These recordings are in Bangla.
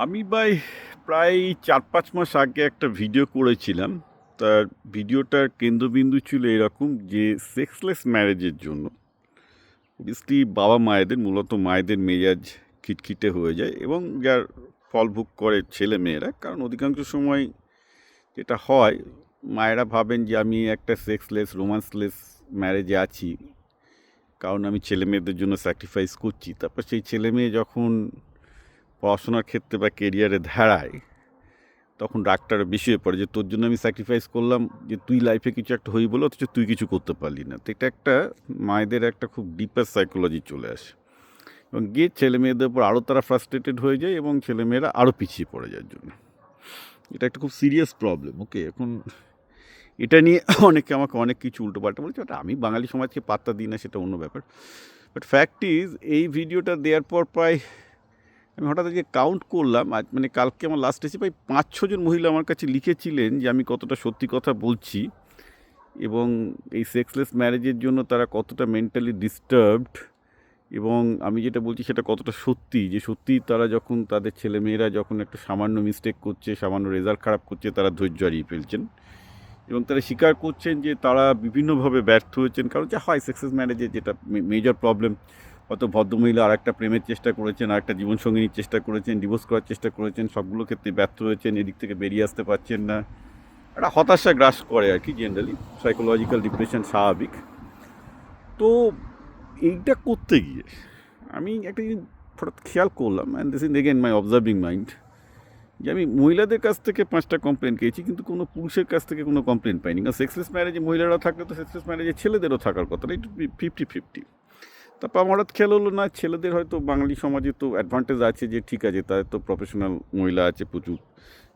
আমি প্রায় ৪-৫ মাস আগে একটা ভিডিও করেছিলাম। তার ভিডিওটার কেন্দ্রবিন্দু ছিল এরকম যে সেক্সলেস ম্যারেজের জন্য অবভিয়াসলি বাবা-মায়েদের, মূলত মায়েদের মেজাজ খিটখিটে হয়ে যায় এবং যার ফল ভোগ করে ছেলেমেয়েরা। কারণ অধিকাংশ সময় যেটা হয়, মায়েরা ভাবেন যে আমি একটা সেক্সলেস, রোম্যান্সলেস ম্যারেজে আছি, কারণ আমি ছেলেমেয়েদের জন্য স্যাক্রিফাইস করছি। তারপর সেই ছেলেমেয়ে যখন পড়াশোনার ক্ষেত্রে বা কেরিয়ারে দাঁড়ায়, তখন রাগটা আরও বেশি হয়ে পড়ে যে তোর জন্য আমি স্যাক্রিফাইস করলাম, যে তুই লাইফে কিছু একটা হই বলে, অথচ তুই কিছু করতে পারলি না। তো এটা একটা মায়েদের একটা খুব ডিপার সাইকোলজি চলে আসে এবং গিয়ে ছেলে মেয়েদের উপর আরও তারা ফ্রাস্ট্রেটেড হয়ে যায় এবং ছেলেমেয়েরা আরও পিছিয়ে পড়ে যাওয়ার জন্য। এটা একটা খুব সিরিয়াস প্রবলেম। ওকে, এখন এটা নিয়ে অনেকে আমাকে অনেক কিছু উল্টোপাল্টা বলেছে, বাট আমি বাঙালি সমাজকে পাত্তা দিই না, সেটা অন্য ব্যাপার। বাট ফ্যাক্ট ইজ, এই ভিডিওটা দেওয়ার পর প্রায় আমি হঠাৎ আজকে কাউন্ট করলাম, আজ মানে কালকে আমার লাস্ট এসে প্রায় ৫-৬ জন মহিলা আমার কাছে লিখেছিলেন যে আমি কতটা সত্যি কথা বলছি এবং এই সেক্সলেস ম্যারেজের জন্য তারা কতটা মেন্টালি ডিস্টার্বড, এবং আমি যেটা বলছি সেটা কতটা সত্যি, যে সত্যি তারা যখন তাদের ছেলেমেয়েরা যখন একটা সামান্য মিস্টেক করছে, সামান্য রেজাল্ট খারাপ করছে, তারা ধৈর্য হারিয়ে ফেলছেন এবং তারা স্বীকার করছেন যে তারা বিভিন্নভাবে ব্যর্থ হয়েছেন। কারণ যা হয় সেক্সলেস ম্যারেজের যেটা মেজর প্রবলেম, হয়তো ভদ্রমহিলা আর একটা প্রেমের চেষ্টা করেছেন, আর একটা জীবনসঙ্গিনীর চেষ্টা করেছেন, ডিভোর্স করার চেষ্টা করেছেন, সবগুলো ক্ষেত্রে ব্যর্থ হয়েছেন, এদিক থেকে বেরিয়ে আসতে পারছেন না, একটা হতাশা গ্রাস করে আর কি। জেনারেলি সাইকোলজিক্যাল ডিপ্রেশন স্বাভাবিক। তো এইটা করতে গিয়ে আমি একটা জিনিস হঠাৎ খেয়াল করলাম, and this is again my observing mind, যে আমি মহিলাদের কাছ থেকে 5টা কমপ্লেন পেয়েছি, কিন্তু কোনো পুরুষের কাছ থেকে কোনো কমপ্লেন পাইনি। কারণ সেক্সলেস ম্যারেজে মহিলারা থাকলে তো সেক্সলেস ম্যারেজে ছেলেদেরও থাকার কথা না, একটু 50-50। তারপর আমার হঠাৎ খেয়াল হলো, না, ছেলেদের হয়তো বাঙালি সমাজে তো অ্যাডভান্টেজ আছে যে ঠিক আছে, তাদের তো প্রফেশনাল মহিলা আছে, প্রচুর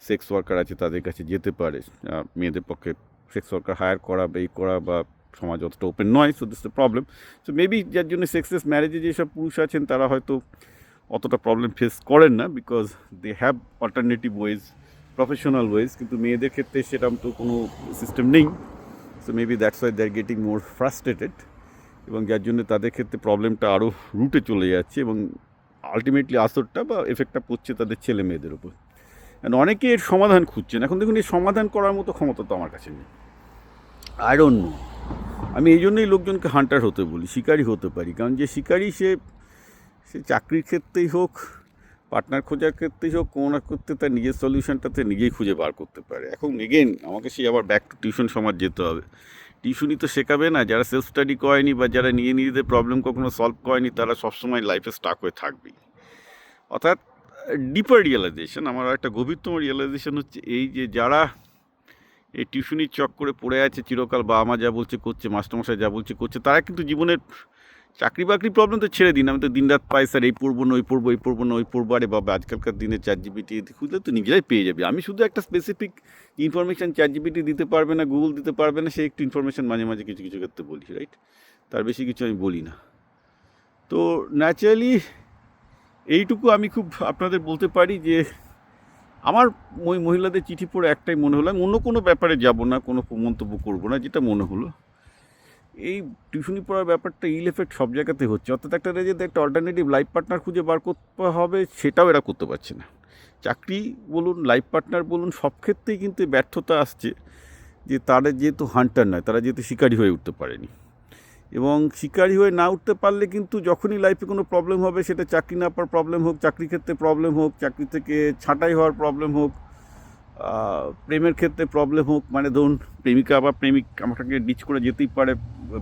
সেক্স ওয়ার্কার আছে, তাদের কাছে যেতে পারে। মেয়েদের পক্ষে সেক্স ওয়ার্কার হায়ার করা বা এই করা বা সমাজ অতটা ওপেন নয়, so this the problem. So maybe যার জন্য সেক্সলেস ম্যারেজে যেসব পুরুষ আছেন তারা হয়তো অতটা প্রবলেম ফেস করেন না, because they have alternative ways, professional ways. কিন্তু মেয়েদের ক্ষেত্রে সেরকম তো কোনো সিস্টেম নেই। So maybe that's why they are getting more frustrated, এবং যার জন্য তাদের ক্ষেত্রে প্রবলেমটা আরও রুটে চলে যাচ্ছে এবং আলটিমেটলি আসরটা বা এফেক্টটা পড়ছে তাদের ছেলে মেয়েদের উপর। অ্যান্ড অনেকে এর সমাধান খুঁজছেন। এখন দেখুন, এই সমাধান করার মতো ক্ষমতা তো আমার কাছে নেই। I don't know. আমি এই জন্যই লোকজনকে হান্টার হতে বলি, শিকারী হতে পারি। কারণ যে শিকারী, সে চাকরির ক্ষেত্রেই হোক, পার্টনার খোঁজার ক্ষেত্রেই হোক, কোনো না করতে তার নিজের সলিউশনটাতে নিজেই খুঁজে বার করতে পারে। এখন এগেন আমাকে সেই আবার ব্যাক টু টিউশন সমাজ যেতে হবে। টিউশনই তো শেখাবে না। যারা সেলফ স্টাডি করেনি বা যারা নিজেদের প্রবলেম কখনো সলভ করেনি, তারা সবসময় লাইফে স্টাক হয়ে থাকবেই। অর্থাৎ ডিপার রিয়েলাইজেশন, আমার একটা গভীরতম রিয়েলাইজেশন হচ্ছে এই, যে যারা এই টিউশনির চক্করে পড়ে আছে চিরকাল, বাবা মা যা বলছে করছে, মাস্টারমশাই যা বলছে করছে, তারা কিন্তু জীবনের চাকরি বাকরি প্রবলেম তো ছেড়ে দিন। আমি তো দিন রাত পাই, স্যার এই পড়বো না, ওই পড়বো, এই পড়বো না, ওই পড়বো। আরে বাবা, আজকালকার দিনে ChatGPT খুঁজলে তো নিজেরাই পেয়ে যাবে। আমি শুধু একটা স্পেসিফিক ইনফরমেশান ChatGPT দিতে পারবে না, গুগল দিতে পারবে না, সে একটু ইনফরমেশান মাঝে মাঝে কিছু কিছু ক্ষেত্রে বলি, রাইট? তার বেশি কিছু আমি বলি না। তো ন্যাচারালি এইটুকু আমি খুব আপনাদের বলতে পারি যে আমার ওই মহিলাদের চিঠি পড়ে একটাই মনে হলো, আমি অন্য কোনো ব্যাপারে যাব না, কোনো মন্তব্য করবো না, যেটা মনে হলো এই টিউশনি পড়ার ব্যাপারটা ইল এফেক্ট সব জায়গাতে হচ্ছে। অর্থাৎ একটা রেজেতে একটা অল্টারনেটিভ লাইফ পার্টনার খুঁজে বার করতে হবে, সেটাও এরা করতে পারছে না। চাকরি বলুন, লাইফ পার্টনার বলুন, সব ক্ষেত্রেই কিন্তু ব্যর্থতা আসছে, যে তারা যেহেতু হান্টার নয়, তারা যেহেতু শিকারী হয়ে উঠতে পারেনি। এবং শিকারী হয়ে না উঠতে পারলে কিন্তু যখনই লাইফে কোনো প্রবলেম হবে, সেটা চাকরি না পাওয়ার প্রবলেম হোক, চাকরি ক্ষেত্রে প্রবলেম হোক, চাকরি থেকে ছাঁটাই হওয়ার প্রবলেম হোক, প্রেমের ক্ষেত্রে প্রবলেম হোক, মানে ধরুন প্রেমিকা বা প্রেমিক আমাকে ডিচ করে যেতেই পারে,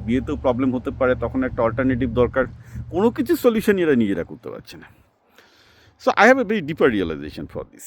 বিয়েতেও প্রবলেম হতে পারে, তখন একটা অল্টারনেটিভ দরকার। কোনো কিছু সলিউশন এরা নিজেরা করতে পারছে না। So I have a very deeper realization for this.